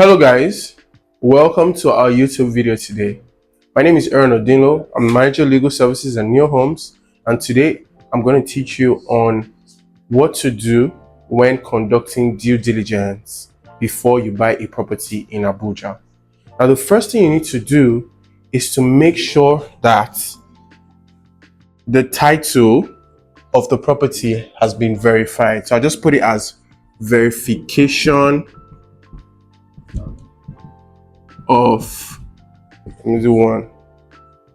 Hello guys, welcome to our YouTube video today. My name is Aaron Odinlo. I'm Manager Legal Services and New Homes, and today I'm going to teach you on what to do when conducting due diligence before you buy a property in Abuja. Now the first thing you need to do is to make sure that the title of the property has been verified. So I just put it as verification of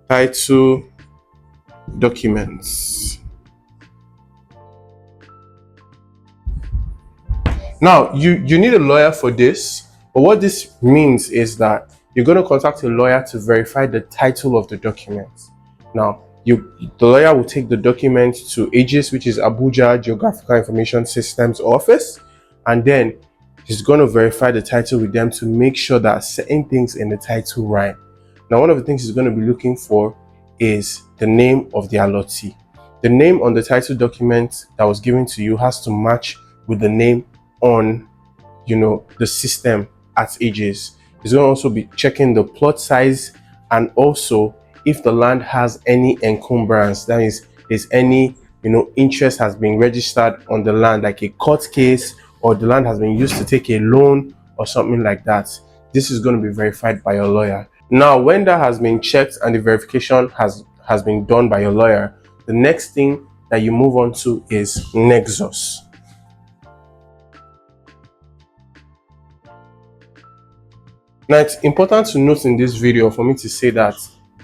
title documents. Now you need a lawyer for this, but what this means is that you're going to contact a lawyer to verify the title of the documents. Now the lawyer will take the document to AGIS, which is Abuja Geographical Information Systems Office, and then he's going to verify the title with them to make sure that certain things in the title rhyme. Now, one of the things he's going to be looking for is the name of the allottee. The name on the title document that was given to you has to match with the name on, the system at AGIS. He's going to also be checking the plot size and also if the land has any encumbrance, that means there's any, interest has been registered on the land, like a court case, or the land has been used to take a loan or something like that. This is going to be verified by your lawyer. Now, when that has been checked and the verification has been done by your lawyer, the next thing that you move on to is Nexus. Now, it's important to note in this video for me to say that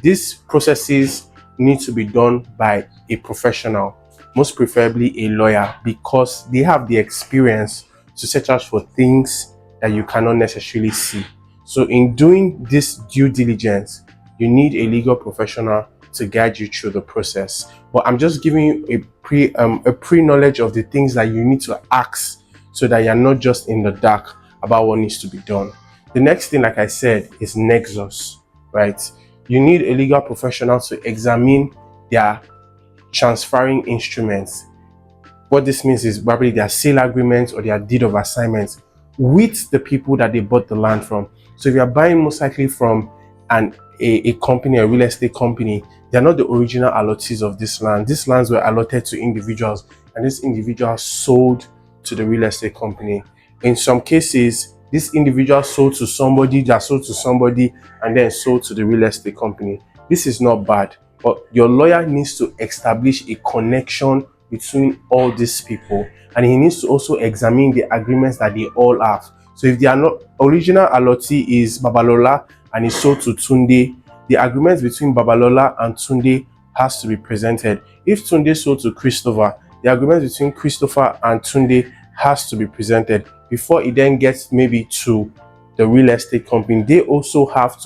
these processes need to be done by a professional, most preferably a lawyer, because they have the experience to search out for things that you cannot necessarily see. So in doing this due diligence, you need a legal professional to guide you through the process. But I'm just giving you a pre-knowledge of the things that you need to ask so that you're not just in the dark about what needs to be done. The next thing, like I said, is Nexus, right? You need a legal professional to examine their transferring instruments. What this means is probably their sale agreements or their deed of assignment with the people that they bought the land from. So if you're buying most likely from a company, a real estate company, they're not the original allottees of this land. These lands were allotted to individuals, and these individuals sold to the real estate company. In some cases, this individual sold to somebody, that sold to somebody, and then sold to the real estate company. This is not bad, but your lawyer needs to establish a connection between all these people, and he needs to also examine the agreements that they all have. So if they are not, original allottee is Babalola and he sold to Tunde, the agreements between Babalola and Tunde has to be presented. If Tunde sold to Christopher, the agreements between Christopher and Tunde has to be presented before it then gets maybe to the real estate company. They also have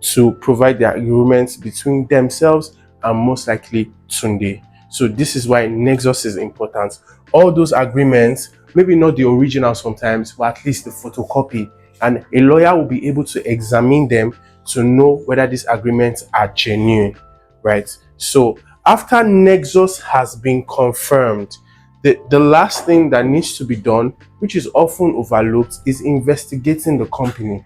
to provide the agreements between themselves and most likely Tunde. So this is why Nexus is important. All those agreements, maybe not the original sometimes, but at least the photocopy, and a lawyer will be able to examine them to know whether these agreements are genuine, right? So after Nexus has been confirmed, the last thing that needs to be done, which is often overlooked, is investigating the company.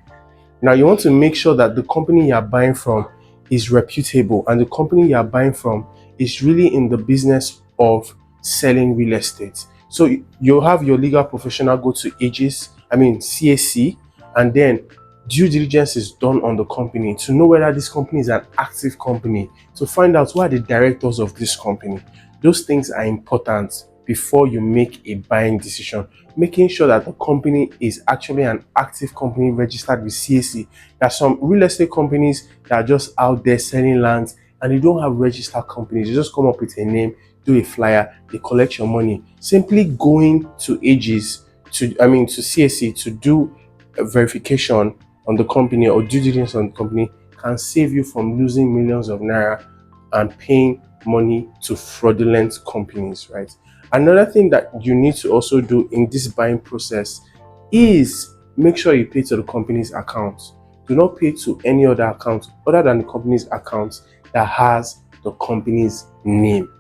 Now, you want to make sure that the company you are buying from is reputable and the company you are buying from is really in the business of selling real estate. So you'll have your legal professional go to CAC, and then due diligence is done on the company to know whether this company is an active company, to find out who are the directors of this company. Those things are important before you make a buying decision, making sure that the company is actually an active company registered with CAC. There are some real estate companies that are just out there selling lands and they don't have registered companies. They just come up with a name, do a flyer, they collect your money. Simply going to AGIS, to CAC to do a verification on the company or due diligence on the company can save you from losing millions of naira and paying money to fraudulent companies, right? Another thing that you need to also do in this buying process is make sure you pay to the company's account. Do not pay to any other account other than the company's account that has the company's name,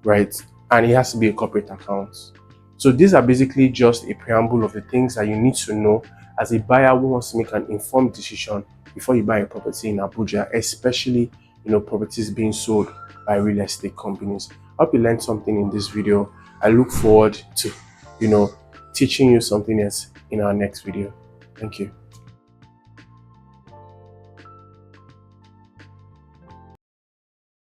right? And it has to be a corporate account. So these are basically just a preamble of the things that you need to know as a buyer who wants to make an informed decision before you buy a property in Abuja, especially properties being sold by real estate companies. I hope you learned something in this video. I look forward to teaching you something else in our next video. Thank you.